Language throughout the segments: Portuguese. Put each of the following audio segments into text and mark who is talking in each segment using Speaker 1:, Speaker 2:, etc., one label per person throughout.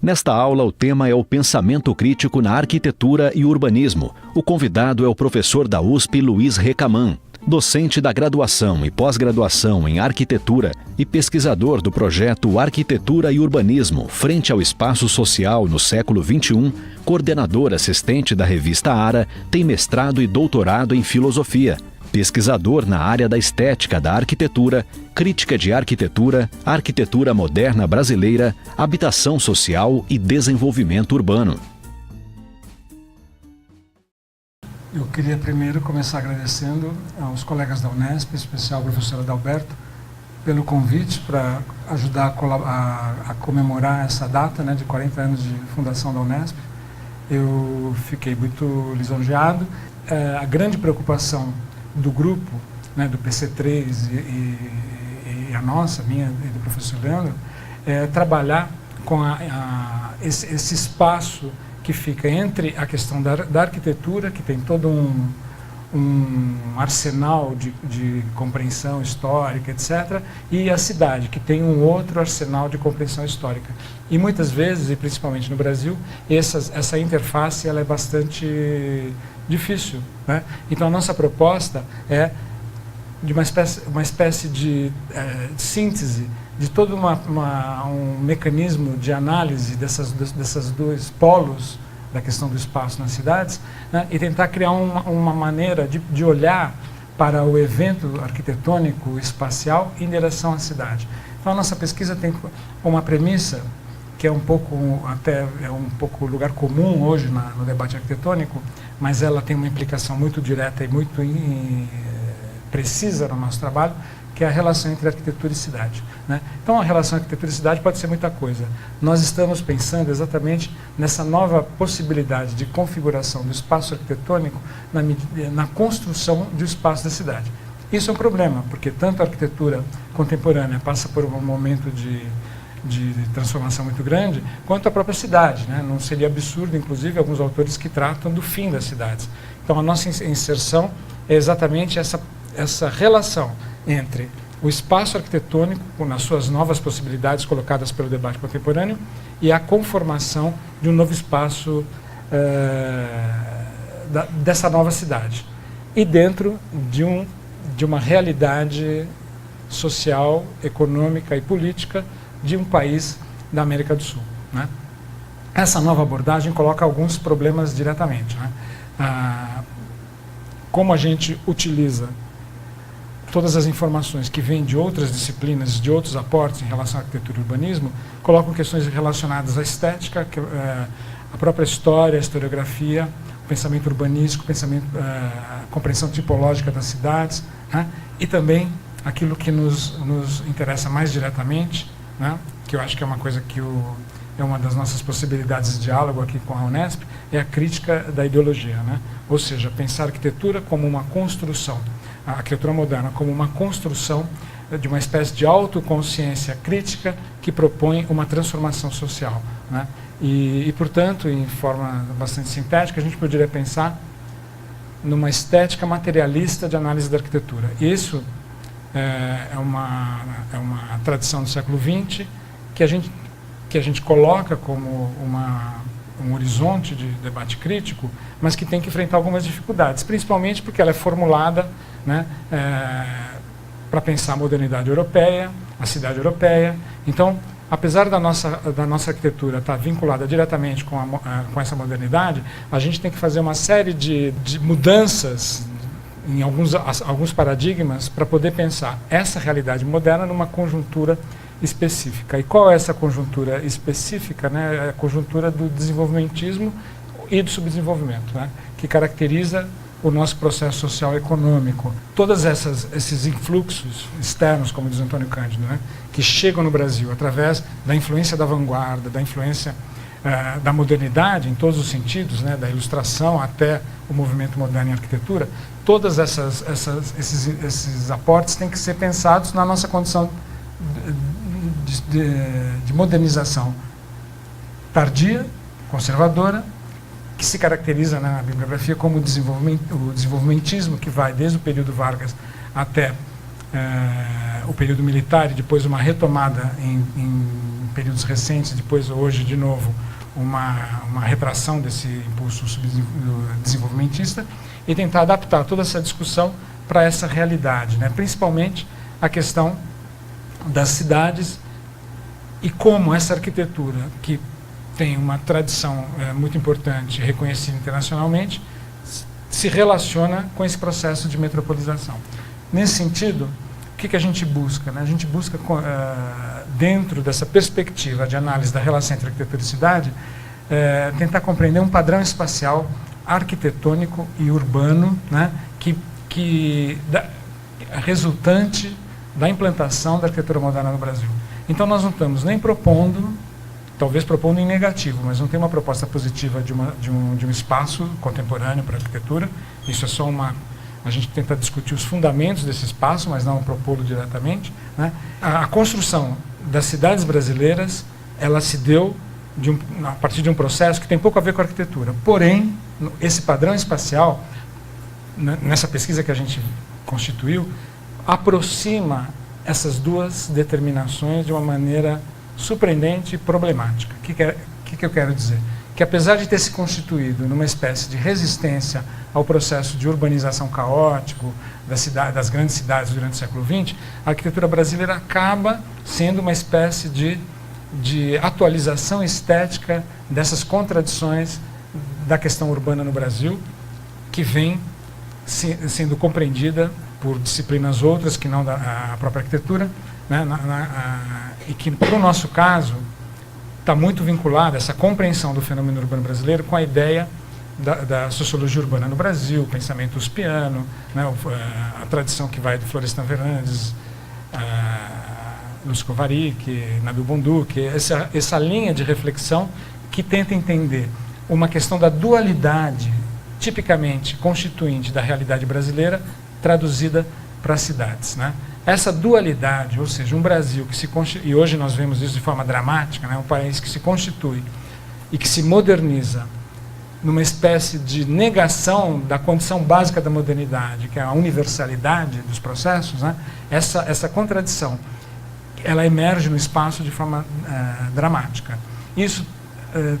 Speaker 1: Nesta aula, o tema é o pensamento crítico na arquitetura e urbanismo. O convidado é o professor da USP, Luiz Recamã, docente da graduação e pós-graduação em arquitetura e pesquisador do projeto Arquitetura e Urbanismo Frente ao Espaço Social no século XXI, coordenador assistente da revista Ara, tem mestrado e doutorado em filosofia. Pesquisador na área da estética da arquitetura, crítica de arquitetura, arquitetura moderna brasileira, habitação social e desenvolvimento urbano.
Speaker 2: Eu queria primeiro começar agradecendo aos colegas da Unesp, em especial ao professor Adalberto, pelo convite para ajudar a comemorar essa data, né, de 40 anos de fundação da Unesp. Eu fiquei muito lisonjeado. A grande preocupação do grupo, né, do PC3 e a nossa, minha e do professor Leandro, é trabalhar com esse espaço que fica entre a questão da arquitetura, que tem todo um arsenal de compreensão histórica, etc., e a cidade, que tem um outro arsenal de compreensão histórica. E muitas vezes, e principalmente no Brasil, essa interface ela é bastante difícil, né? Então a nossa proposta é de uma espécie de síntese de todo um mecanismo de análise dessas dois polos da questão do espaço nas cidades, né? E tentar criar uma maneira de olhar para o evento arquitetônico espacial em direção à cidade. Então a nossa pesquisa tem uma premissa que é um pouco lugar comum hoje no debate arquitetônico, mas ela tem uma implicação muito direta e muito precisa no nosso trabalho, que é a relação entre arquitetura e cidade, né? Então a relação arquitetura e cidade pode ser muita coisa. Nós estamos pensando exatamente nessa nova possibilidade de configuração do espaço arquitetônico na construção do espaço da cidade. Isso é um problema, porque tanto a arquitetura contemporânea passa por um momento de transformação muito grande, quanto a própria cidade, né? Não seria absurdo, inclusive, alguns autores que tratam do fim das cidades. Então a nossa inserção é exatamente essa relação entre o espaço arquitetônico, nas suas novas possibilidades colocadas pelo debate contemporâneo, e a conformação de um novo espaço dessa nova cidade. E dentro de uma realidade social, econômica e política de um país da América do Sul, né? Essa nova abordagem coloca alguns problemas diretamente, né? Como a gente utiliza todas as informações que vêm de outras disciplinas, de outros aportes em relação à arquitetura e urbanismo, colocam questões relacionadas à estética, a própria história, a historiografia, o pensamento urbanístico, a compreensão tipológica das cidades, né? E também aquilo que nos interessa mais diretamente, né? Que eu acho que é uma coisa que é uma das nossas possibilidades de diálogo aqui com a Unesp, é a crítica da ideologia, né? Ou seja, pensar a arquitetura como uma construção, a arquitetura moderna como uma construção de uma espécie de autoconsciência crítica que propõe uma transformação social, né? E, portanto, em forma bastante sintética, a gente poderia pensar numa estética materialista de análise da arquitetura. Isso é uma tradição do século XX que a gente coloca como um horizonte de debate crítico, mas que tem que enfrentar algumas dificuldades, principalmente porque ela é formulada, né, para pensar a modernidade europeia, a cidade europeia. Então, apesar da nossa arquitetura estar vinculada diretamente com essa modernidade, a gente tem que fazer uma série de mudanças em alguns paradigmas para poder pensar essa realidade moderna numa conjuntura específica. E qual é essa conjuntura específica, né? É a conjuntura do desenvolvimentismo e do subdesenvolvimento, né? Que caracteriza o nosso processo social e econômico. Todos esses influxos externos, como diz Antônio Cândido, né? Que chegam no Brasil através da influência da vanguarda, da influência da modernidade em todos os sentidos, né? Da ilustração até o movimento moderno em arquitetura, todos esses aportes têm que ser pensados na nossa condição de modernização tardia, conservadora, que se caracteriza, né, na bibliografia como o desenvolvimentismo, que vai desde o período Vargas até o período militar, e depois uma retomada em períodos recentes, depois hoje de novo uma retração desse impulso desenvolvimentista, e tentar adaptar toda essa discussão para essa realidade, né? Principalmente a questão das cidades e como essa arquitetura, que tem uma tradição muito importante, reconhecida internacionalmente, se relaciona com esse processo de metropolização. Nesse sentido, o que a gente busca, né? A gente busca, dentro dessa perspectiva de análise da relação entre arquitetura e cidade, tentar compreender um padrão espacial arquitetônico e urbano, né? Resultante da implantação da arquitetura moderna no Brasil. Então nós não estamos nem propondo, talvez propondo em negativo, mas não tem uma proposta positiva de um espaço contemporâneo para a arquitetura. Isso é só a gente tenta discutir os fundamentos desse espaço, mas não propô-lo diretamente, né? A construção das cidades brasileiras, ela se deu a partir de um processo que tem pouco a ver com a arquitetura. Porém, esse padrão espacial, nessa pesquisa que a gente constituiu, aproxima essas duas determinações de uma maneira surpreendente e problemática. O que eu quero dizer? Que apesar de ter se constituído numa espécie de resistência ao processo de urbanização caótico das grandes cidades durante o século XX, a arquitetura brasileira acaba sendo uma espécie de atualização estética dessas contradições da questão urbana no Brasil, que vem sendo compreendida por disciplinas outras que não a própria arquitetura, né, e que, para o nosso caso, está muito vinculada, essa compreensão do fenômeno urbano brasileiro, com a ideia da sociologia urbana no Brasil, o pensamento uspiano, né, a tradição que vai do Florestan Fernandes, Lúcio Kovarik, Nabil Bonduque, essa linha de reflexão que tenta entender uma questão da dualidade tipicamente constituinte da realidade brasileira, traduzida para as cidades, né? Essa dualidade, ou seja, um Brasil que se constitui, e hoje nós vemos isso de forma dramática, né? Um país que se constitui e que se moderniza numa espécie de negação da condição básica da modernidade, que é a universalidade dos processos, né? Essa contradição, ela emerge no espaço de forma dramática. Isso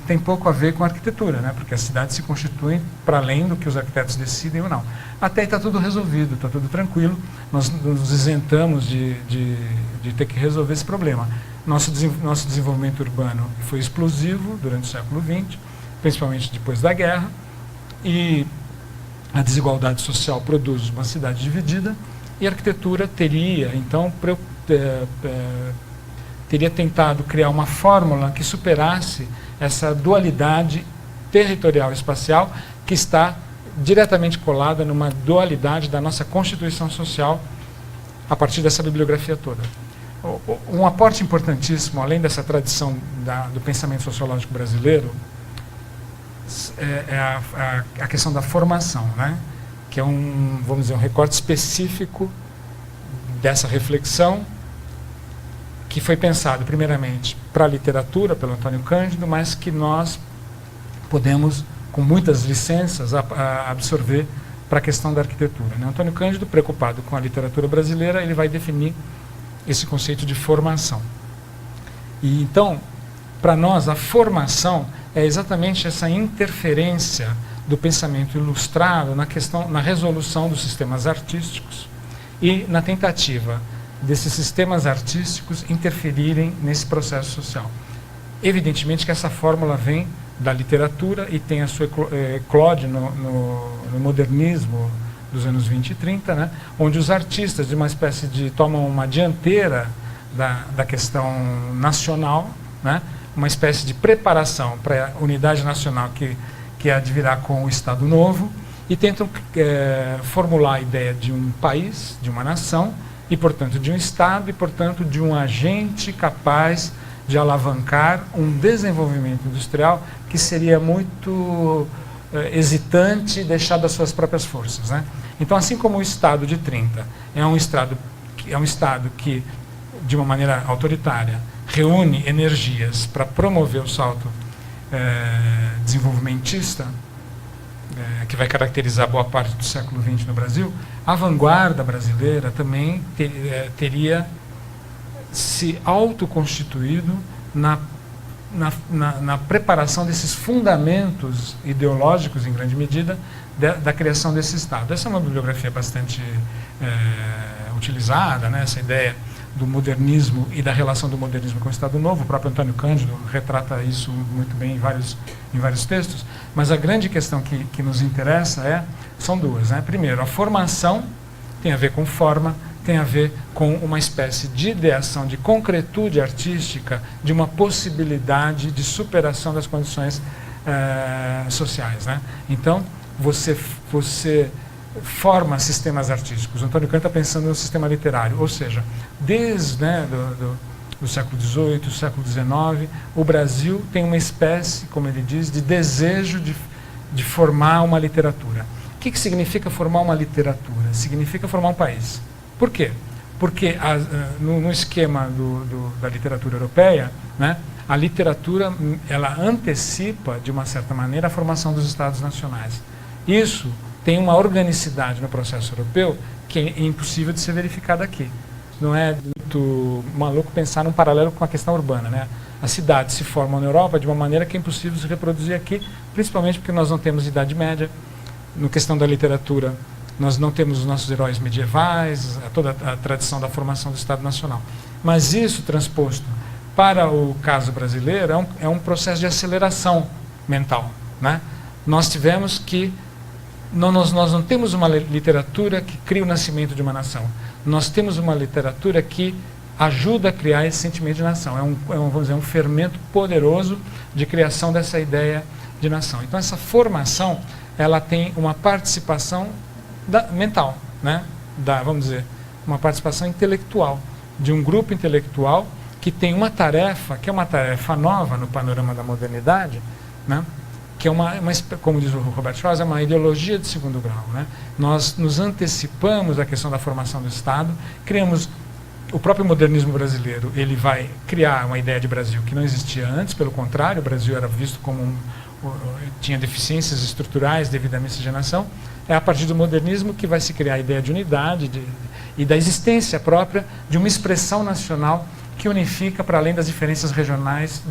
Speaker 2: tem pouco a ver com a arquitetura, né? Porque as cidades se constituem para além do que os arquitetos decidem ou não. Até aí está tudo resolvido, está tudo tranquilo, nós nos isentamos de ter que resolver esse problema. Nosso desenvolvimento urbano foi explosivo durante o século XX, principalmente depois da guerra, e a desigualdade social produz uma cidade dividida, e a arquitetura teria, então, teria tentado criar uma fórmula que superasse essa dualidade territorial e espacial que está diretamente colada numa dualidade da nossa constituição social a partir dessa bibliografia toda. Um aporte importantíssimo, além dessa tradição do pensamento sociológico brasileiro, é a questão da formação, né? Que é vamos dizer, um recorte específico dessa reflexão, que foi pensado primeiramente para a literatura, pelo Antônio Cândido, mas que nós podemos, com muitas licenças, absorver para a questão da arquitetura, né? Antônio Cândido, preocupado com a literatura brasileira, ele vai definir esse conceito de formação. E então, para nós, a formação é exatamente essa interferência do pensamento ilustrado na resolução dos sistemas artísticos e na tentativa desses sistemas artísticos interferirem nesse processo social. Evidentemente que essa fórmula vem da literatura e tem a sua eclode no modernismo dos anos 20 e 30, né, onde os artistas tomam uma dianteira da questão nacional, né, uma espécie de preparação para a unidade nacional que advirá com o Estado Novo, e tentam formular a ideia de um país, de uma nação, e, portanto, de um Estado, e, portanto, de um agente capaz de alavancar um desenvolvimento industrial que seria muito hesitante deixar das suas próprias forças, né? Então, assim como o Estado de 30 é um Estado que, de uma maneira autoritária, reúne energias para promover o salto desenvolvimentista, que vai caracterizar boa parte do século XX no Brasil, a vanguarda brasileira também teria se autoconstituído na preparação desses fundamentos ideológicos, em grande medida, da criação desse Estado. Essa é uma bibliografia bastante utilizada, né? Essa ideia do modernismo e da relação do modernismo com o Estado Novo. O próprio Antônio Cândido retrata isso muito bem em vários textos, mas a grande questão que nos interessa são duas, né? Primeiro, a formação tem a ver com forma, tem a ver com uma espécie de ideação, de concretude artística, de uma possibilidade de superação das condições sociais, né? Então, você forma sistemas artísticos. O Antônio Cândido está pensando no sistema literário, ou seja, desde do século XVIII, do século XIX, o Brasil tem uma espécie, como ele diz, de desejo de formar uma literatura. O que significa formar uma literatura? Significa formar um país. Por quê? Porque no esquema da literatura europeia, né, a literatura ela antecipa, de uma certa maneira, a formação dos Estados nacionais. Isso tem uma organicidade no processo europeu que é impossível de ser verificada aqui. Não é muito maluco pensar num paralelo com a questão urbana, né? As cidades se formam na Europa de uma maneira que é impossível se reproduzir aqui, principalmente porque nós não temos Idade Média. No questão da literatura, nós não temos os nossos heróis medievais, toda a tradição da formação do Estado Nacional. Mas isso transposto para o caso brasileiro é um processo de aceleração mental, né? Nós tivemos que nós não temos uma literatura que cria o nascimento de uma nação. Nós temos uma literatura que ajuda a criar esse sentimento de nação. Vamos dizer, um fermento poderoso de criação dessa ideia de nação. Então, essa formação, ela tem uma participação mental, né? Vamos dizer, uma participação intelectual, de um grupo intelectual que tem uma tarefa, que é uma tarefa nova no panorama da modernidade, né? Que é como diz o Robert Frost, é uma ideologia de segundo grau, né? Nós nos antecipamos à questão da formação do Estado, criamos o próprio modernismo brasileiro, ele vai criar uma ideia de Brasil que não existia antes, pelo contrário, o Brasil era visto como tinha deficiências estruturais devido à miscigenação. É a partir do modernismo que vai se criar a ideia de unidade e da existência própria de uma expressão nacional que unifica para além das diferenças regionais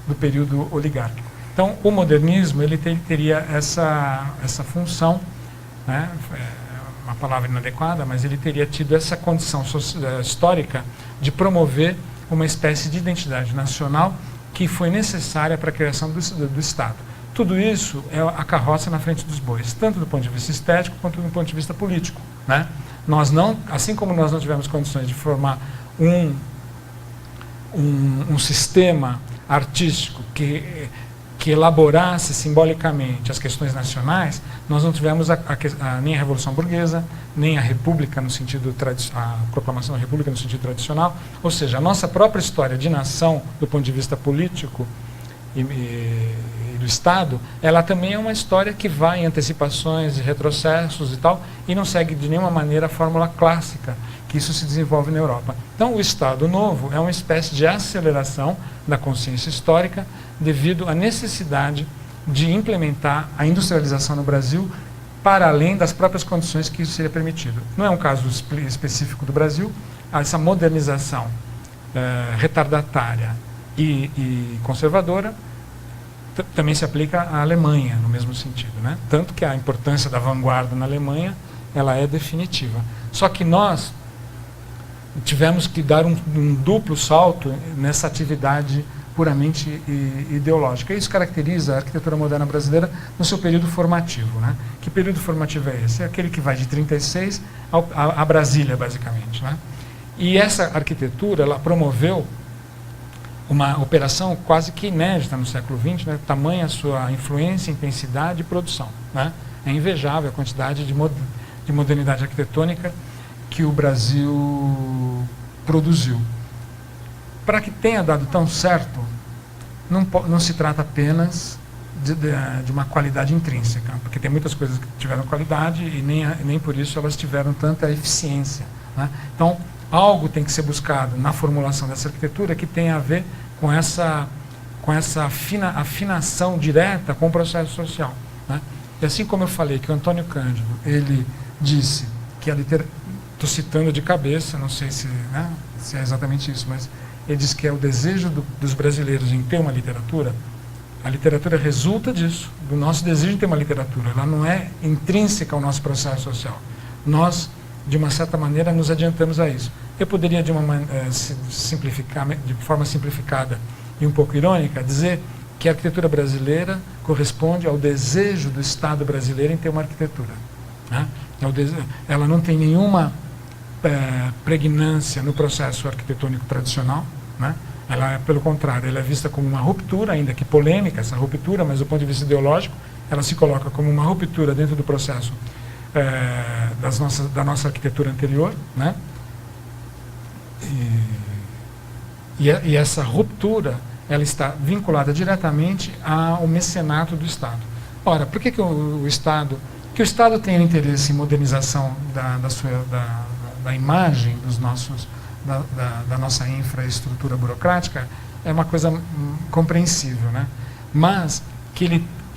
Speaker 2: do período oligárquico. Então, o modernismo ele teria essa função, né? Uma palavra inadequada, mas ele teria tido essa condição histórica de promover uma espécie de identidade nacional que foi necessária para a criação do Estado. Tudo isso é a carroça na frente dos bois, tanto do ponto de vista estético quanto do ponto de vista político, né? Assim como nós não tivemos condições de formar um sistema artístico que elaborasse simbolicamente as questões nacionais, nós não tivemos nem a Revolução Burguesa, nem a República a proclamação da República no sentido tradicional, ou seja, a nossa própria história de nação, do ponto de vista político e do Estado, ela também é uma história que vai em antecipações e retrocessos e tal, e não segue de nenhuma maneira a fórmula clássica que isso se desenvolve na Europa. Então, o Estado Novo é uma espécie de aceleração da consciência histórica devido à necessidade de implementar a industrialização no Brasil para além das próprias condições que isso seria permitido. Não é um caso específico do Brasil, essa modernização retardatária e conservadora também se aplica à Alemanha, no mesmo sentido, né? Tanto que a importância da vanguarda na Alemanha ela é definitiva. Só que nós tivemos que dar um duplo salto nessa atividade puramente ideológica. Isso caracteriza a arquitetura moderna brasileira no seu período formativo, né? Que período formativo é esse? É aquele que vai de 36 a Brasília, basicamente, né? E essa arquitetura, ela promoveu uma operação quase que inédita no século XX, né? Tamanha a sua influência, intensidade e produção, né? É invejável a quantidade de modernidade arquitetônica que o Brasil produziu. Para que tenha dado tão certo, não se trata apenas de uma qualidade intrínseca, porque tem muitas coisas que tiveram qualidade e nem por isso elas tiveram tanta eficiência, né? Então, algo tem que ser buscado na formulação dessa arquitetura que tenha a ver com essa afinação direta com o processo social, né? E assim como eu falei que o Antônio Cândido, ele disse que a literatura, estou citando de cabeça, não sei se é exatamente isso, mas ele diz que é o desejo dos brasileiros em ter uma literatura. A literatura resulta disso, do nosso desejo de ter uma literatura. Ela não é intrínseca ao nosso processo social. Nós, de uma certa maneira, nos adiantamos a isso. Eu poderia, simplificar, de forma simplificada e um pouco irônica, dizer que a arquitetura brasileira corresponde ao desejo do Estado brasileiro em ter uma arquitetura. Né? Ela não tem nenhuma pregnância no processo arquitetônico tradicional, né? Ela, pelo contrário, ela é vista como uma ruptura, ainda que polêmica essa ruptura, mas do ponto de vista ideológico, ela se coloca como uma ruptura dentro do processo da nossa arquitetura anterior, né? E essa ruptura, ela está vinculada diretamente ao mecenato do Estado. Ora, por que o Estado... Que o Estado tem interesse em modernização da imagem dos nossos... Da nossa infraestrutura burocrática, é uma coisa compreensível, né? Mas que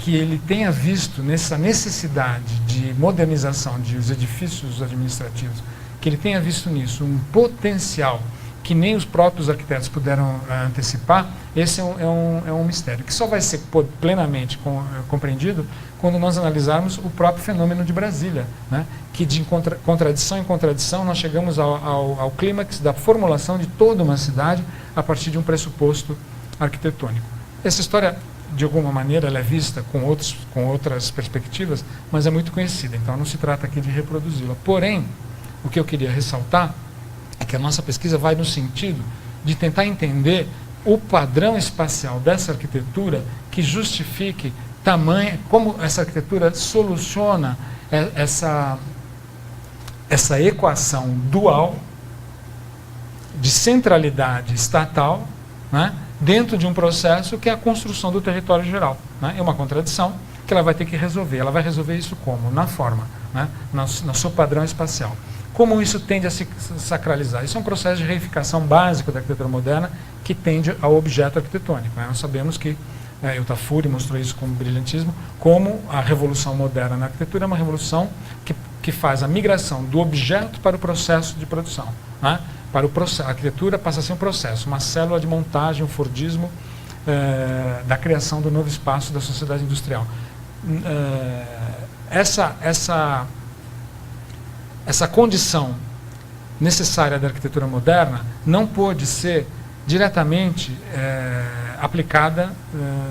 Speaker 2: ele tenha visto nessa necessidade de modernização dos edifícios administrativos, que ele tenha visto nisso um potencial que nem os próprios arquitetos puderam antecipar, esse é um mistério, que só vai ser plenamente compreendido quando nós analisarmos o próprio fenômeno de Brasília, né? Que de contradição em contradição nós chegamos ao clímax da formulação de toda uma cidade a partir de um pressuposto arquitetônico. Essa história, de alguma maneira, ela é vista com outras perspectivas, mas é muito conhecida, então não se trata aqui de reproduzi-la. Porém, o que eu queria ressaltar é que a nossa pesquisa vai no sentido de tentar entender o padrão espacial dessa arquitetura que justifique tamanho, como essa arquitetura soluciona essa equação dual de centralidade estatal, né, dentro de um processo que é a construção do território geral. Né? É uma contradição que ela vai ter que resolver. Ela vai resolver isso como? Na forma, né, no seu padrão espacial. Como isso tende a se sacralizar? Isso é um processo de reificação básico da arquitetura moderna que tende ao objeto arquitetônico. Né? Nós sabemos que o Tafuri mostrou isso com brilhantismo, como a revolução moderna na arquitetura é uma revolução que faz a migração do objeto para o processo de produção. Né? Para o processo, a arquitetura passa a ser um processo, uma célula de montagem, um fordismo da criação do novo espaço da sociedade industrial. Essa condição necessária da arquitetura moderna não pôde ser diretamente aplicada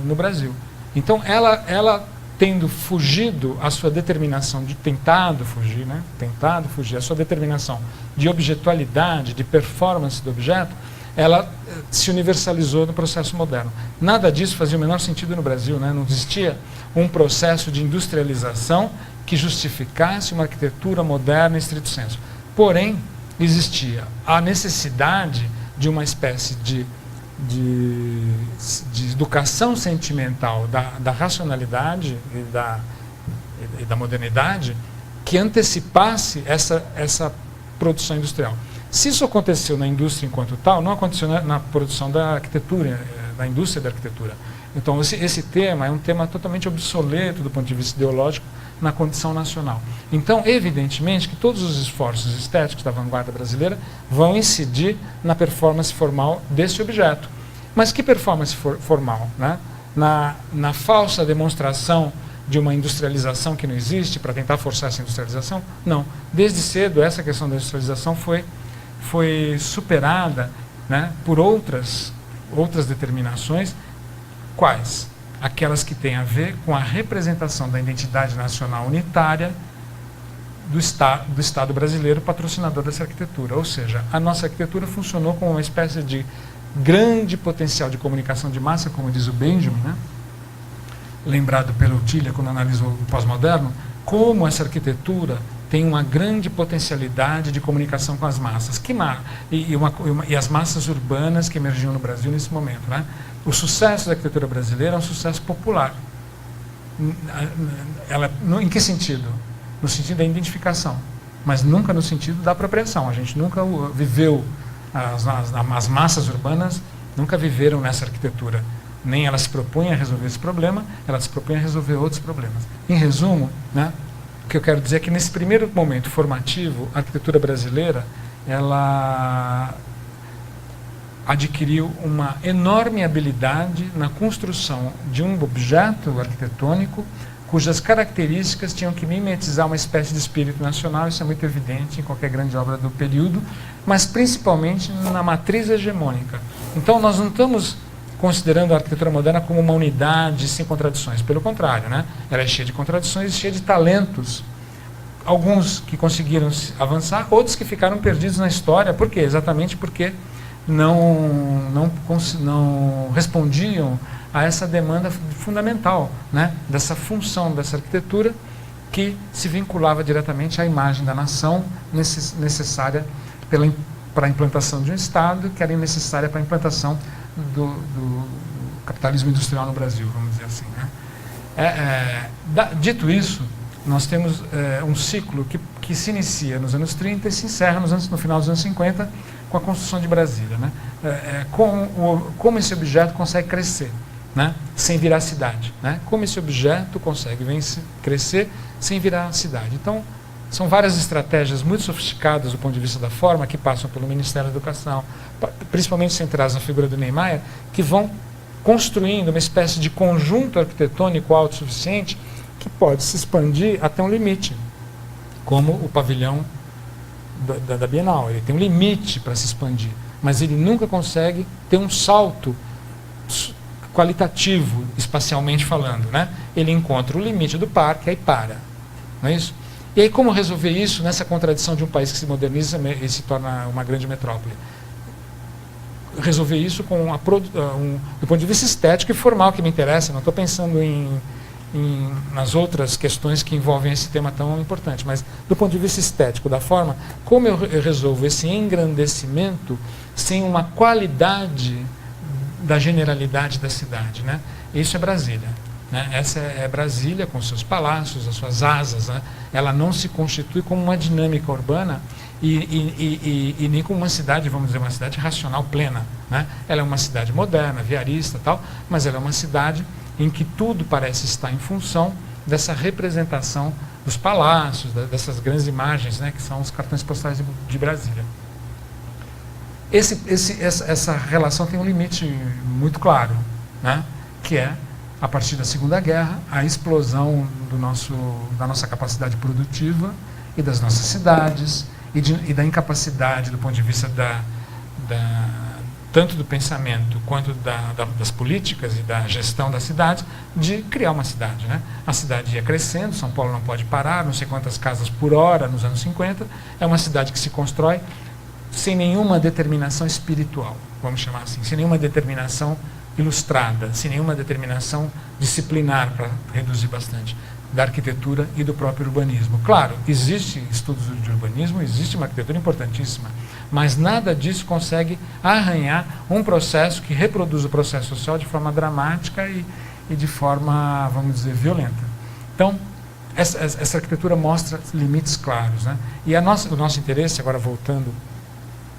Speaker 2: no Brasil. Então, ela tendo fugido a sua determinação de tentado fugir a sua determinação de objetualidade, de performance do objeto, ela se universalizou no processo moderno. Nada disso fazia o menor sentido no Brasil, né? Não existia um processo de industrialização que justificasse uma arquitetura moderna em estrito senso. Porém, existia a necessidade de uma espécie de educação sentimental da racionalidade e da modernidade que antecipasse essa produção industrial. Se isso aconteceu na indústria enquanto tal, não aconteceu na produção da arquitetura, da indústria da arquitetura. Então, esse tema é um tema totalmente obsoleto do ponto de vista ideológico na condição nacional. Então, evidentemente que todos os esforços estéticos da vanguarda brasileira vão incidir na performance formal desse objeto. Mas que performance formal? Né? Na falsa demonstração de uma industrialização que não existe para tentar forçar essa industrialização? Não. Desde cedo, essa questão da industrialização foi superada, né, por outras determinações. Quais? Aquelas que têm a ver com a representação da identidade nacional unitária do Estado brasileiro, patrocinador dessa arquitetura. Ou seja, a nossa arquitetura funcionou como uma espécie de grande potencial de comunicação de massa, como diz o Benjamin, né? Lembrado pelo Tillia quando analisou o pós-moderno, como essa arquitetura tem uma grande potencialidade de comunicação com as massas. E as massas urbanas que emergiam no Brasil nesse momento. Né? O sucesso da arquitetura brasileira é um sucesso popular. Em que sentido? No sentido da identificação, mas nunca no sentido da apropriação. A gente nunca viveu, as massas urbanas nunca viveram nessa arquitetura. Nem elas se propõem a resolver esse problema, elas se propõem a resolver outros problemas. Em resumo, né, o que eu quero dizer é que nesse primeiro momento formativo, a arquitetura brasileira, ela adquiriu uma enorme habilidade na construção de um objeto arquitetônico cujas características tinham que mimetizar uma espécie de espírito nacional. Isso é muito evidente em qualquer grande obra do período, mas principalmente na matriz hegemônica. Então nós não estamos considerando a arquitetura moderna como uma unidade sem contradições. Pelo contrário, né? Ela é cheia de contradições e cheia de talentos. Alguns que conseguiram avançar, outros que ficaram perdidos na história. Por quê? Exatamente porque não respondiam a essa demanda fundamental, né? Dessa função dessa arquitetura que se vinculava diretamente à imagem da nação necessária para a implantação de um Estado, que era necessária para a implantação do capitalismo industrial no Brasil, vamos dizer assim, né? Dito isso, nós temos um ciclo que se inicia nos anos 30 e se encerra no final dos anos 50 com a construção de Brasília, né? Como esse objeto consegue crescer, né? Sem virar cidade, né? Como esse objeto consegue crescer sem virar cidade. Então, são várias estratégias muito sofisticadas do ponto de vista da forma que passam pelo Ministério da Educação, principalmente centradas na figura do Niemeyer, que vão construindo uma espécie de conjunto arquitetônico autossuficiente que pode se expandir até um limite, como o pavilhão da Bienal. Ele tem um limite para se expandir, mas ele nunca consegue ter um salto qualitativo, espacialmente falando, né? Ele encontra o limite do parque, aí para, não é isso? E aí como resolver isso nessa contradição de um país que se moderniza e se torna uma grande metrópole? Resolver isso com do ponto de vista estético e formal que me interessa. Não estou pensando nas outras questões que envolvem esse tema tão importante, mas do ponto de vista estético, da forma, como eu resolvo esse engrandecimento sem uma qualidade da generalidade da cidade, né? Isso é Brasília, né? Essa é Brasília com seus palácios, as suas asas, né? Ela não se constitui como uma dinâmica urbana e nem como uma cidade, vamos dizer, uma cidade racional plena, né? Ela é uma cidade moderna, viarista, tal, mas ela é uma cidade em que tudo parece estar em função dessa representação dos palácios, dessas grandes imagens, né, que são os cartões postais de Brasília. Essa relação tem um limite muito claro, né, que é, a partir da Segunda Guerra, a explosão da nossa capacidade produtiva e das nossas cidades, e da incapacidade, do ponto de vista tanto do pensamento quanto das políticas e da gestão da cidade, de criar uma cidade, né? A cidade ia crescendo, São Paulo não pode parar, não sei quantas casas por hora nos anos 50, é uma cidade que se constrói sem nenhuma determinação espiritual, vamos chamar assim, sem nenhuma determinação ilustrada, sem nenhuma determinação disciplinar, para reduzir bastante, da arquitetura e do próprio urbanismo. Claro, existem estudos de urbanismo, existe uma arquitetura importantíssima, mas nada disso consegue arranhar um processo que reproduz o processo social de forma dramática e de forma, vamos dizer, violenta. Então, essa arquitetura mostra limites claros, né? E o nosso interesse, agora voltando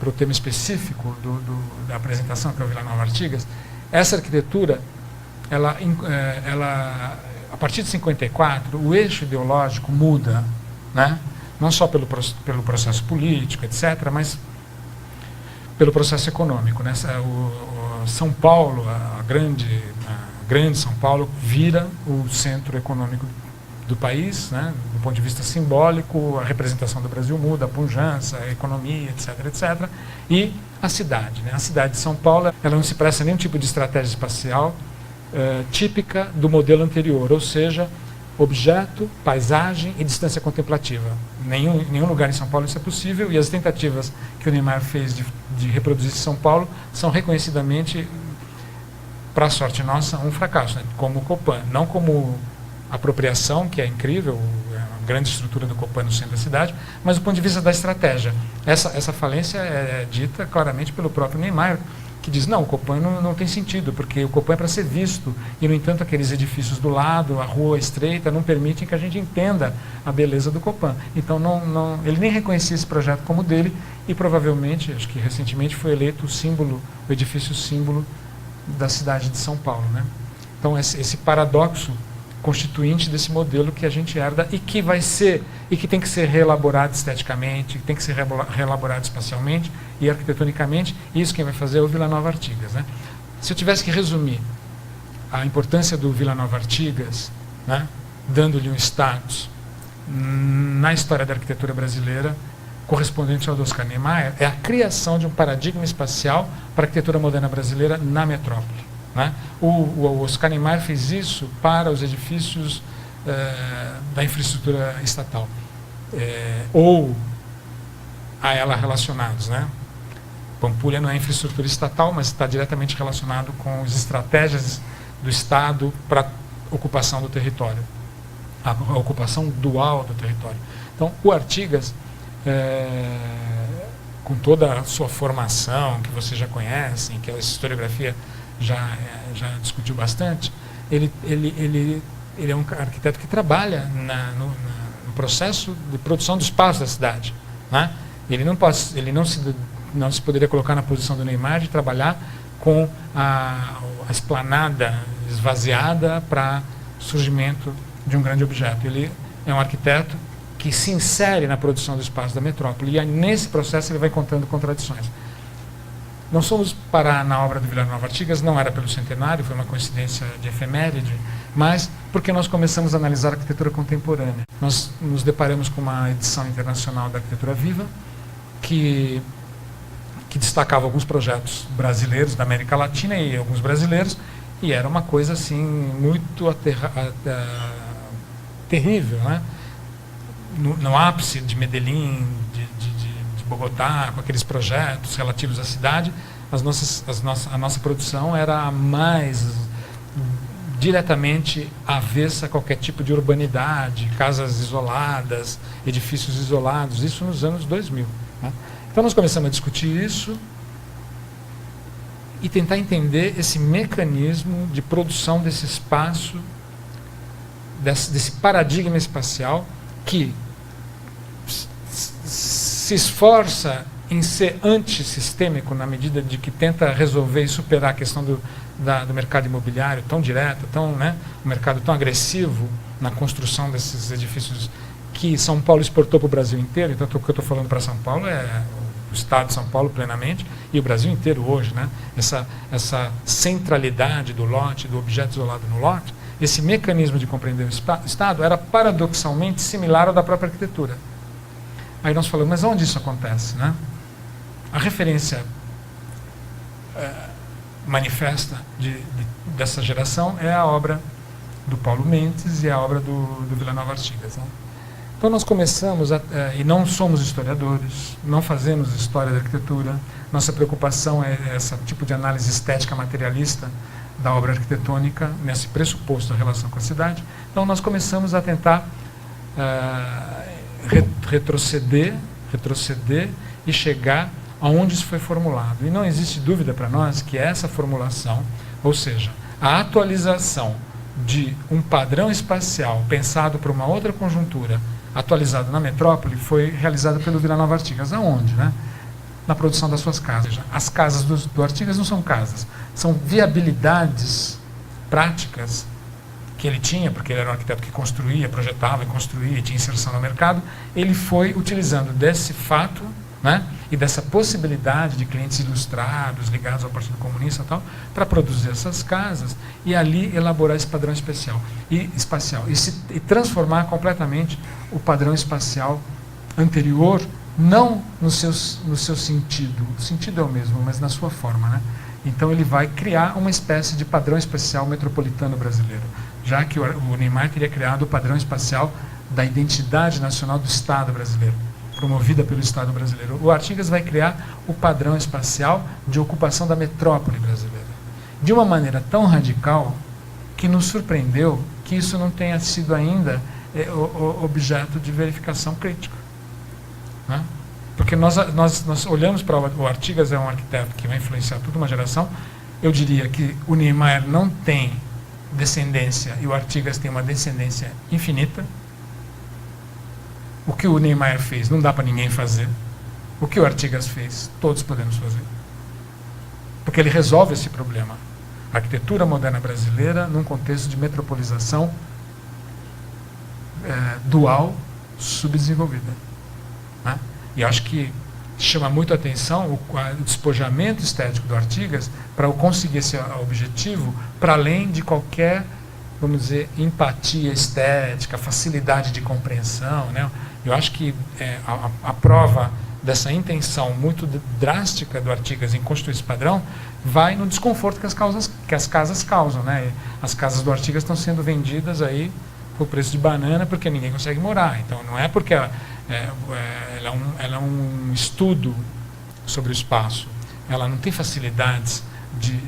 Speaker 2: para o tema específico da apresentação que eu vi lá no Artigas, essa arquitetura, ela a partir de 54, o eixo ideológico muda, né? Não só pelo processo político, etc., mas pelo processo econômico, né? São Paulo, a grande São Paulo, vira o centro econômico do país, né? Do ponto de vista simbólico, a representação do Brasil muda, a pujança, a economia, etc., etc., e a cidade, né? A cidade de São Paulo, ela não se presta a nenhum tipo de estratégia espacial típica do modelo anterior, ou seja, objeto, paisagem e distância contemplativa. Em nenhum lugar em São Paulo isso é possível, e as tentativas que o Niemeyer fez de reproduzir São Paulo são reconhecidamente, para a sorte nossa, um fracasso, né? Como o Copan, não como apropriação, que é incrível, a grande estrutura do Copan no centro da cidade, mas do ponto de vista da estratégia. Essa falência é dita claramente pelo próprio Niemeyer, que diz, não, o Copan não tem sentido, porque o Copan é para ser visto, e, no entanto, aqueles edifícios do lado, a rua estreita, não permitem que a gente entenda a beleza do Copan. Então, ele nem reconhecia esse projeto como dele, e provavelmente, acho que recentemente, foi eleito o edifício símbolo da cidade de São Paulo, né? Então, esse paradoxo constituinte desse modelo que a gente herda e que tem que ser reelaborado esteticamente, que tem que ser reelaborado espacialmente e arquitetonicamente. E isso quem vai fazer é o Vila Nova Artigas, né? Se eu tivesse que resumir a importância do Vila Nova Artigas, né, dando-lhe um status na história da arquitetura brasileira, correspondente ao do Oscar Niemeyer, é a criação de um paradigma espacial para a arquitetura moderna brasileira na metrópole, né? O Oscar Niemeyer fez isso para os edifícios da infraestrutura estatal, ou a ela relacionados, né? Pampulha não é infraestrutura estatal, mas está diretamente relacionado com as estratégias do Estado para ocupação do território, a ocupação dual do território. Então, o Artigas, com toda a sua formação, que vocês já conhecem, que a historiografia já discutiu bastante, ele é um arquiteto que trabalha no processo de produção do espaço da cidade, né? Ele não se poderia colocar na posição do Niemeyer de trabalhar com a esplanada esvaziada para surgimento de um grande objeto. Ele é um arquiteto que se insere na produção do espaço da metrópole, e nesse processo ele vai encontrando contradições. Nós fomos parar na obra do Vila Nova Artigas, não era pelo centenário, foi uma coincidência de efeméride, mas porque nós começamos a analisar a arquitetura contemporânea. Nós nos deparamos com uma edição internacional da Arquitetura Viva, que destacava alguns projetos brasileiros da América Latina e alguns brasileiros, e era uma coisa assim muito terrível, né? No ápice de Medellín, de Bogotá, com aqueles projetos relativos à cidade, a nossa produção era a mais diretamente avessa a qualquer tipo de urbanidade, casas isoladas, edifícios isolados, isso nos anos 2000. Né? Então nós começamos a discutir isso e tentar entender esse mecanismo de produção desse espaço, desse paradigma espacial que se esforça em ser antissistêmico na medida de que tenta resolver e superar a questão do mercado imobiliário tão direto, um mercado tão agressivo na construção desses edifícios que São Paulo exportou para o Brasil inteiro. Então, o que eu estou falando para São Paulo é o Estado de São Paulo plenamente e o Brasil inteiro hoje, né? Essa centralidade do lote, do objeto isolado no lote, esse mecanismo de compreender o Estado era paradoxalmente similar ao da própria arquitetura. Aí nós falamos, mas onde isso acontece, né? A referência manifesta dessa geração é a obra do Paulo Mendes e a obra do Vila Nova Artigas, né? Então nós começamos, e não somos historiadores, não fazemos história da arquitetura, nossa preocupação é esse tipo de análise estética materialista da obra arquitetônica, nesse pressuposto da relação com a cidade. Então nós começamos a tentar retroceder e chegar aonde isso foi formulado. E não existe dúvida para nós que essa formulação, ou seja, a atualização de um padrão espacial pensado para uma outra conjuntura, atualizado na metrópole, foi realizada pelo Vila Nova Artigas. Aonde, né? Na produção das suas casas. As casas do Artigas não são casas, são viabilidades práticas que ele tinha, porque ele era um arquiteto que construía, projetava e construía, e tinha inserção no mercado. Ele foi utilizando desse fato, né, e dessa possibilidade de clientes ilustrados, ligados ao Partido Comunista e tal, para produzir essas casas e ali elaborar esse padrão espacial e transformar completamente o padrão espacial anterior, não no seu sentido, o sentido é o mesmo, mas na sua forma, né? Então ele vai criar uma espécie de padrão espacial metropolitano brasileiro, já que o Niemeyer teria criado o padrão espacial da identidade nacional do Estado brasileiro, promovida pelo Estado brasileiro. O Artigas vai criar o padrão espacial de ocupação da metrópole brasileira, de uma maneira tão radical que nos surpreendeu que isso não tenha sido ainda objeto de verificação crítica, né? Porque nós olhamos para o Artigas, é um arquiteto que vai influenciar toda uma geração. Eu diria que o Niemeyer não tem descendência e o Artigas tem uma descendência infinita. O que o Niemeyer fez não dá para ninguém fazer. O que o Artigas fez, todos podemos fazer. Porque ele resolve esse problema. A arquitetura moderna brasileira, num contexto de metropolização dual subdesenvolvida, né? E acho que chama muito a atenção o despojamento estético do Artigas para conseguir esse objetivo, para além de qualquer, vamos dizer, empatia estética, facilidade de compreensão, né? Eu acho que a prova dessa intenção muito drástica do Artigas em constituir esse padrão vai no desconforto que as casas causam, né? As casas do Artigas estão sendo vendidas aí por preço de banana porque ninguém consegue morar. Então não é porque ela é um estudo sobre o espaço, ela não tem facilidades de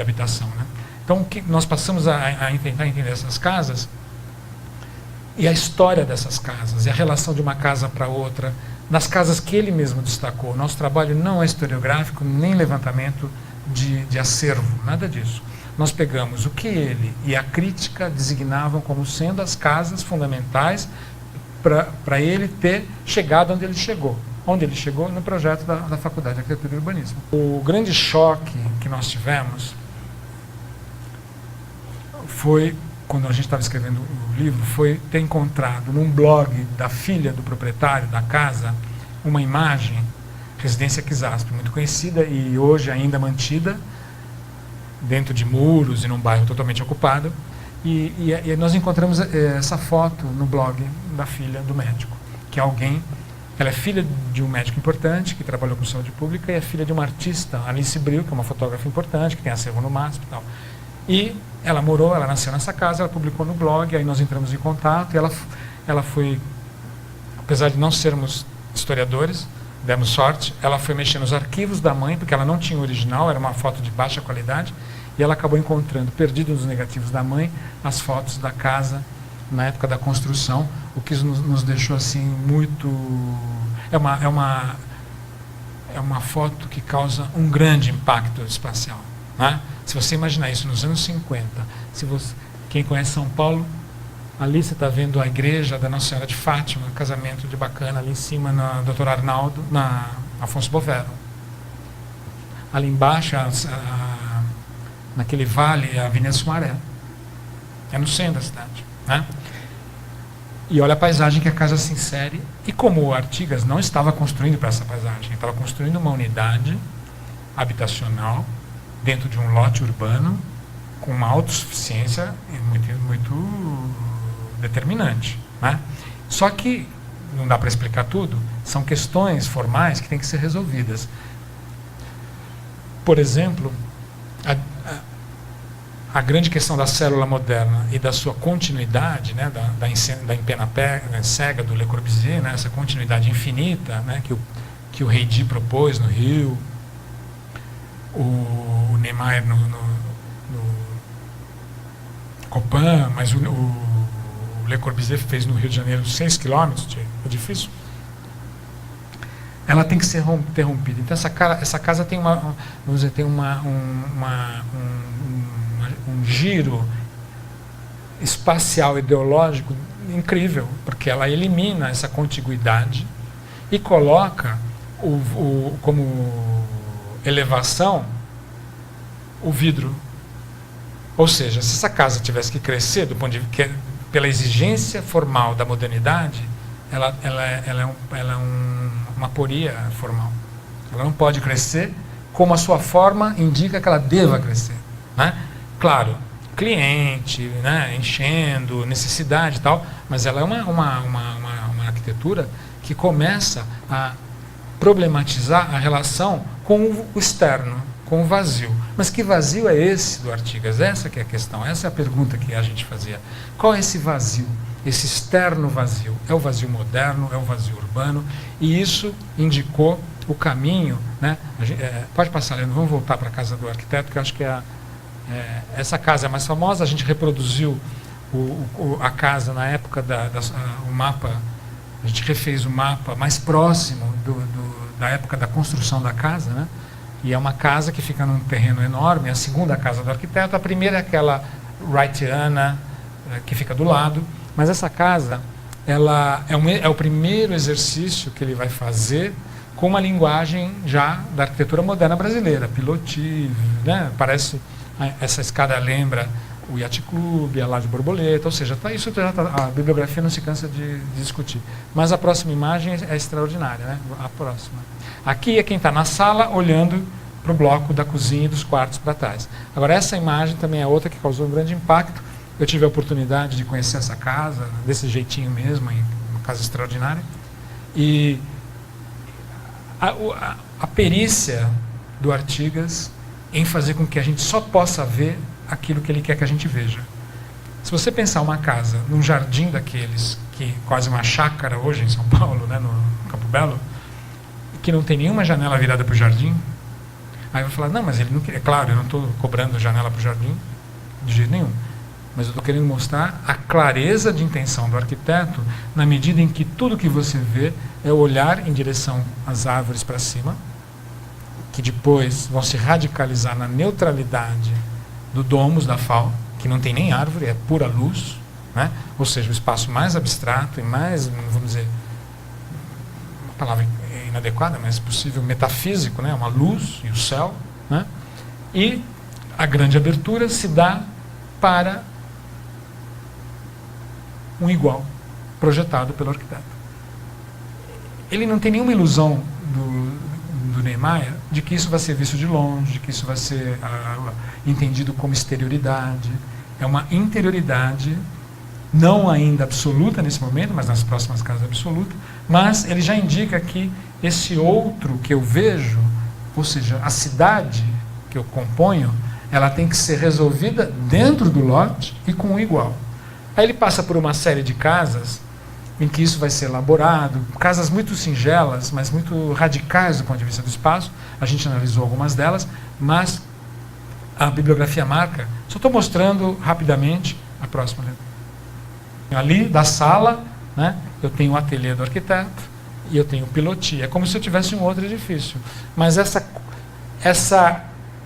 Speaker 2: habitação, né? Então o que nós passamos a tentar entender essas casas e a história dessas casas, e a relação de uma casa para outra, nas casas que ele mesmo destacou. Nosso trabalho não é historiográfico, nem levantamento de acervo, nada disso. Nós pegamos o que ele e a crítica designavam como sendo as casas fundamentais para ele ter chegado onde ele chegou. Onde ele chegou no projeto da Faculdade de Arquitetura e Urbanismo. O grande choque que nós tivemos foi, quando a gente estava escrevendo o livro, foi ter encontrado num blog da filha do proprietário da casa uma imagem, Residência Quisasp, muito conhecida e hoje ainda mantida, dentro de muros e num bairro totalmente ocupado. E nós encontramos essa foto no blog da filha do médico, que é alguém, ela é filha de um médico importante, que trabalhou com saúde pública, e é filha de uma artista, Alice Bril, que é uma fotógrafa importante, que tem acervo no MASP e tal. E ela nasceu nessa casa, ela publicou no blog, aí nós entramos em contato, e ela foi, apesar de não sermos historiadores, demos sorte, ela foi mexer nos arquivos da mãe, porque ela não tinha o original, era uma foto de baixa qualidade, e ela acabou encontrando, perdido nos negativos da mãe, as fotos da casa na época da construção, o que nos deixou assim muito... É uma foto que causa um grande impacto espacial, né? Se você imaginar isso nos anos 50, quem conhece São Paulo, ali você está vendo a igreja da Nossa Senhora de Fátima, um casamento de bacana, ali em cima na Dr. Arnaldo, na Afonso Bovero. Ali embaixo, naquele vale, a Avenida Sumaré. É no centro da cidade, né? E olha a paisagem que a casa se insere. E como o Artigas não estava construindo para essa paisagem, estava construindo uma unidade habitacional dentro de um lote urbano com uma autossuficiência muito determinante, né? Só que não dá para explicar tudo, são questões formais que têm que ser resolvidas. Por exemplo, a grande questão da célula moderna e da sua continuidade, né, da empena cega do Le Corbusier, né, essa continuidade infinita, né, que o Heidi propôs no Rio, o Niemeyer no Copan, mas o Le Corbusier fez no Rio de Janeiro 6 quilômetros de edifício. Ela tem que ser interrompida. Então essa casa tem vamos dizer, tem um giro espacial ideológico incrível, porque ela elimina essa contiguidade e coloca como elevação o vidro. Ou seja, se essa casa tivesse que crescer do ponto de vista pela exigência formal da modernidade, ela é uma aporia formal. Ela não pode crescer como a sua forma indica que ela deva crescer, né? Claro, cliente, né, enchendo, necessidade e tal, mas ela é uma arquitetura que começa a problematizar a relação com o externo, com o vazio. Mas que vazio é esse do Artigas? Essa que é a questão, essa é a pergunta que a gente fazia. Qual é esse vazio? Esse externo vazio? É o vazio moderno? É o vazio urbano? E isso indicou o caminho, né? Pode passar, Leandro, vamos voltar para a casa do arquiteto, que eu acho que essa casa é mais famosa. A gente reproduziu a casa na época o mapa, a gente refez o mapa mais próximo da época da construção da casa, né? E é uma casa que fica num terreno enorme, a segunda casa do arquiteto. A primeira é aquela Wrightiana, que fica do lado, mas essa casa é o primeiro exercício que ele vai fazer com uma linguagem já da arquitetura moderna brasileira, pilotis, né? Parece, essa escada lembra o Yacht Club, a Laje Borboleta, ou seja, a bibliografia não se cansa de discutir. Mas a próxima imagem é extraordinária, né? A próxima. Aqui é quem está na sala olhando para o bloco da cozinha e dos quartos para trás. Agora, essa imagem também é outra que causou um grande impacto. Eu tive a oportunidade de conhecer essa casa, desse jeitinho mesmo, uma casa extraordinária. E a perícia do Artigas em fazer com que a gente só possa ver aquilo que ele quer que a gente veja. Se você pensar uma casa num jardim daqueles, que quase uma chácara hoje em São Paulo, né, no Campo Belo, que não tem nenhuma janela virada para o jardim, aí eu vou falar, não, mas ele não quer. É claro, eu não estou cobrando janela para o jardim, de jeito nenhum. Mas eu estou querendo mostrar a clareza de intenção do arquiteto, na medida em que tudo que você vê é olhar em direção às árvores para cima, que depois vão se radicalizar na neutralidade do domus da FAO, que não tem nem árvore, é pura luz, né? Ou seja, o espaço mais abstrato e mais, vamos dizer, uma palavra inadequada, mas possível, metafísico, né? Uma luz e o céu, né? E a grande abertura se dá para um igual, projetado pelo arquiteto. Ele não tem nenhuma ilusão do Niemeyer de que isso vai ser visto de longe, de que isso vai ser entendido como exterioridade. É uma interioridade, não ainda absoluta nesse momento, mas nas próximas casas absoluta, mas ele já indica que esse outro que eu vejo, ou seja, a cidade que eu componho, ela tem que ser resolvida dentro do lote e com um igual. Aí ele passa por uma série de casas em que isso vai ser elaborado, casas muito singelas, mas muito radicais do ponto de vista do espaço. A gente analisou algumas delas, mas a bibliografia marca. Só estou mostrando rapidamente a próxima. Ali da sala, né, eu tenho o ateliê do arquiteto e eu tenho o pilotis. É como se eu tivesse um outro edifício. Mas essa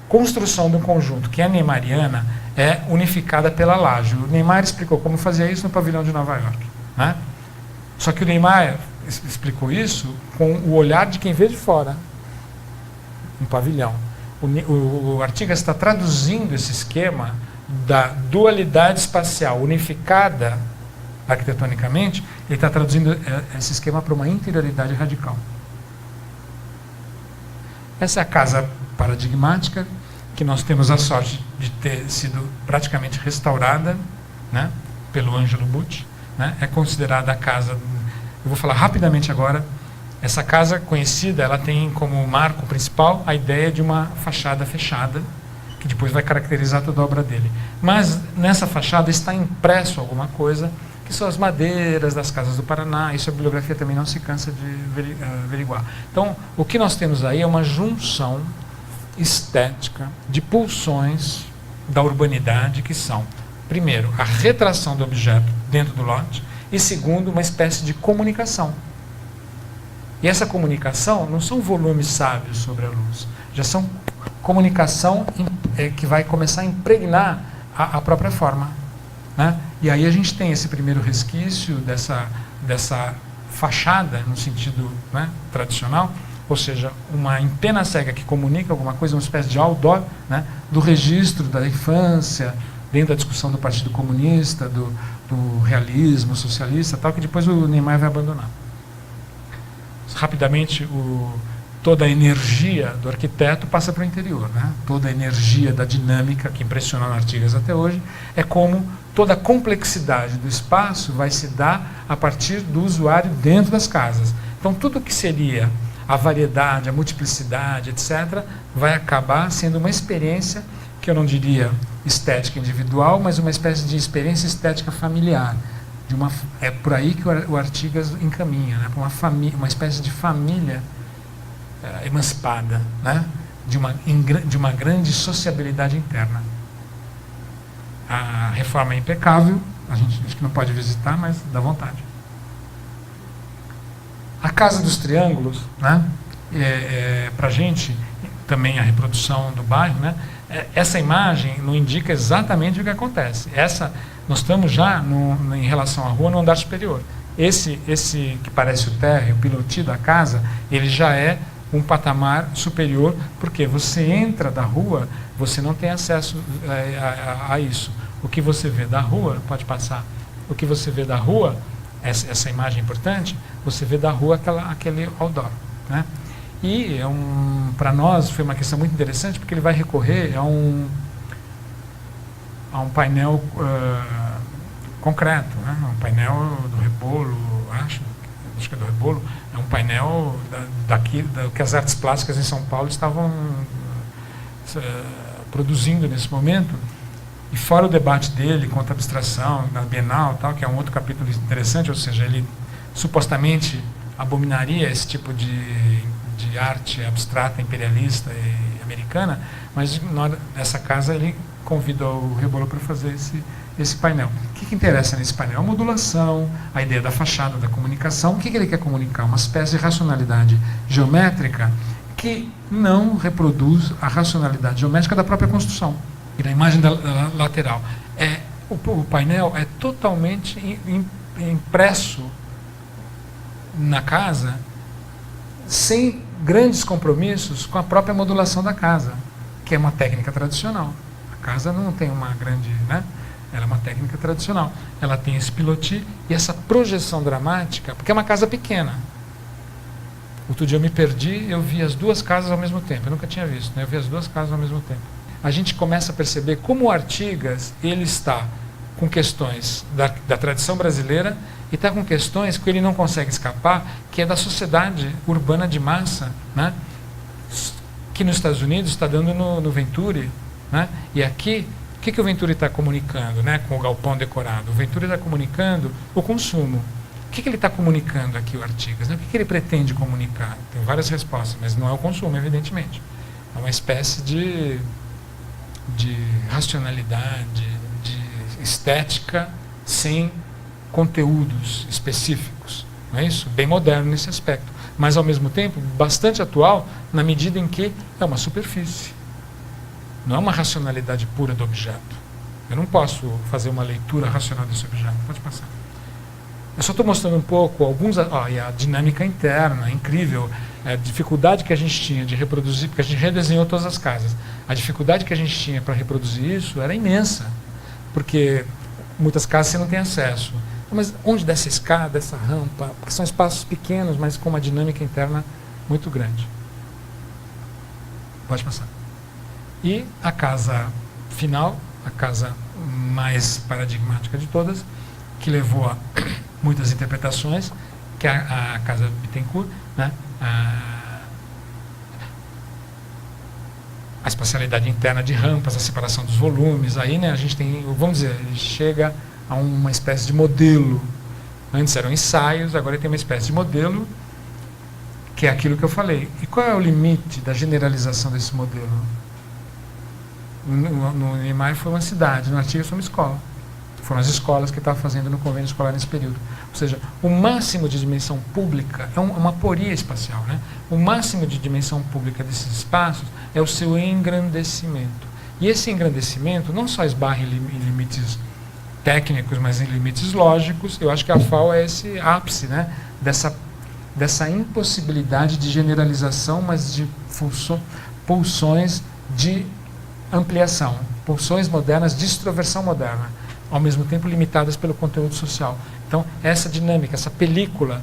Speaker 2: construção de um conjunto que é neymariana é unificada pela laje. O Niemeyer explicou como fazia isso no pavilhão de Nova York, né? Só que o Niemeyer explicou isso com o olhar de quem vê de fora um pavilhão. O Artigas está traduzindo esse esquema da dualidade espacial unificada arquitetonicamente, ele está traduzindo esse esquema para uma interioridade radical. Essa é a casa paradigmática, que nós temos a sorte de ter sido praticamente restaurada, né, pelo Ângelo Bucci, né, é considerada a casa, eu vou falar rapidamente agora, essa casa conhecida, ela tem como marco principal a ideia de uma fachada fechada, que depois vai caracterizar toda a obra dele. Mas nessa fachada está impresso alguma coisa, que são as madeiras das casas do Paraná, isso a bibliografia também não se cansa de averiguar. Então, o que nós temos aí é uma junção estética de pulsões da urbanidade que são, primeiro, a retração do objeto dentro do lote e, segundo, uma espécie de comunicação. E essa comunicação não são volumes sábios sobre a luz, já são comunicação que vai começar a impregnar a própria forma, né? E aí a gente tem esse primeiro resquício dessa fachada, no sentido, né, tradicional, ou seja, uma antena cega que comunica alguma coisa, uma espécie de outdoor, né, do registro da infância, dentro da discussão do Partido Comunista, do realismo socialista, tal, que depois o Niemeyer vai abandonar. Rapidamente, toda a energia do arquiteto passa para o interior, né? Toda a energia da dinâmica que impressionou Artigas até hoje é como toda a complexidade do espaço vai se dar a partir do usuário dentro das casas. Então, tudo que seria a variedade, a multiplicidade, etc., vai acabar sendo uma experiência que eu não diria estética individual, mas uma espécie de experiência estética familiar. É por aí que o Artigas encaminha, né, para uma família, uma espécie de família emancipada, né, de uma grande sociabilidade interna. A reforma é impecável, a gente acho que não pode visitar, mas dá vontade. A Casa dos Triângulos, né, para a gente, também a reprodução do bairro, né, essa imagem não indica exatamente o que acontece. Nós estamos já, em relação à rua, no andar superior. Esse que parece o térreo, o pilotis da casa, ele já é um patamar superior, porque você entra da rua, você não tem acesso a isso. O que você vê da rua, pode passar, o que você vê da rua, essa imagem importante, você vê da rua aquele outdoor, né? E para nós foi uma questão muito interessante, porque ele vai recorrer a um painel concreto, né? Um painel do Rebolo, acho que é do Rebolo, é um painel que as artes plásticas em São Paulo estavam produzindo nesse momento. E fora o debate dele contra a abstração, na Bienal, tal, que é um outro capítulo interessante, ou seja, ele supostamente abominaria esse tipo de arte abstrata, imperialista e americana, mas nessa casa ele convida o Rebolo para fazer esse painel. O que interessa nesse painel? A modulação, a ideia da fachada, da comunicação. O que ele quer comunicar? Uma espécie de racionalidade geométrica que não reproduz a racionalidade geométrica da própria construção. E na imagem da lateral, o painel é totalmente impresso na casa, sem grandes compromissos com a própria modulação da casa, que é uma técnica tradicional. A casa não tem uma grande, né? Ela é uma técnica tradicional. Ela tem esse pilotis e essa projeção dramática, porque é uma casa pequena. Outro dia eu me perdi, eu vi as duas casas ao mesmo tempo. Eu nunca tinha visto, né? Eu vi as duas casas ao mesmo tempo. A gente começa a perceber como o Artigas ele está com questões da tradição brasileira e está com questões que ele não consegue escapar, que é da sociedade urbana de massa, né? Que nos Estados Unidos está dando no Venturi, né? E aqui, o que o Venturi está comunicando, né? Com o galpão decorado? O Venturi está comunicando o consumo. O que ele está comunicando aqui, o Artigas, né? O que ele pretende comunicar? Tem várias respostas, mas não é o consumo, evidentemente. É uma espécie de racionalidade, de estética sem conteúdos específicos, não é isso? Bem moderno nesse aspecto, mas ao mesmo tempo bastante atual na medida em que é uma superfície, não é uma racionalidade pura do objeto. Eu não posso fazer uma leitura racional desse objeto. Pode passar. Eu só estou mostrando um pouco e a dinâmica interna, incrível, a dificuldade que a gente tinha de reproduzir, porque a gente redesenhou todas as casas. A dificuldade que a gente tinha para reproduzir isso era imensa, porque muitas casas você não tem acesso. Mas onde desce a escada, essa rampa? Porque são espaços pequenos, mas com uma dinâmica interna muito grande. Pode passar. E a casa final, a casa mais paradigmática de todas, que levou a muitas interpretações, que é a Casa Bittencourt, né? A espacialidade interna de rampas, a separação dos volumes, aí, né, a gente tem, vamos dizer, chega a uma espécie de modelo. Antes eram ensaios, agora tem uma espécie de modelo, que é aquilo que eu falei. E qual é o limite da generalização desse modelo? No Niemeyer foi uma cidade, no Artigas foi uma escola. Foram as escolas que estavam fazendo no convênio escolar nesse período. Ou seja, o máximo de dimensão pública é uma aporia espacial, né? O máximo de dimensão pública desses espaços é o seu engrandecimento. E esse engrandecimento não só esbarra em limites técnicos, mas em limites lógicos. Eu acho que a FAO é esse ápice, né? Dessa impossibilidade de generalização, mas de pulsões de ampliação, pulsões modernas de extroversão moderna, ao mesmo tempo limitadas pelo conteúdo social. Então, essa dinâmica, essa película,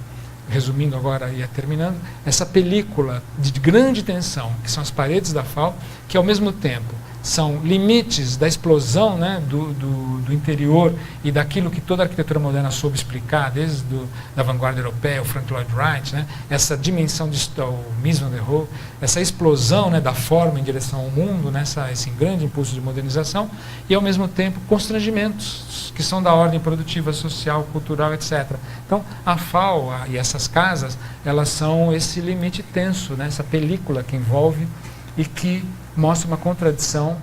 Speaker 2: resumindo agora e terminando, essa película de grande tensão, que são as paredes da FAO, que ao mesmo tempo são limites da explosão, né, do interior e daquilo que toda a arquitetura moderna soube explicar, desde da vanguarda europeia, o Frank Lloyd Wright, né, essa dimensão o Mies van der Rohe, essa explosão, né, da forma em direção ao mundo, né, esse grande impulso de modernização, e ao mesmo tempo constrangimentos que são da ordem produtiva, social, cultural, etc. Então, a FAO e essas casas, elas são esse limite tenso, né, essa película que envolve e que mostra uma contradição,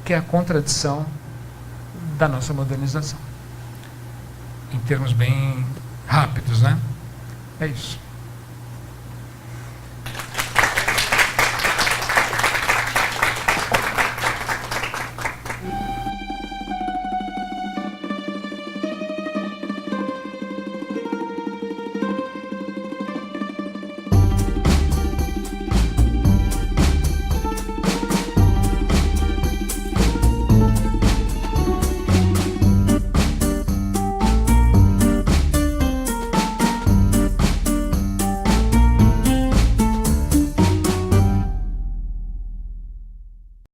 Speaker 2: que é a contradição da nossa modernização. Em termos bem rápidos, né? É isso.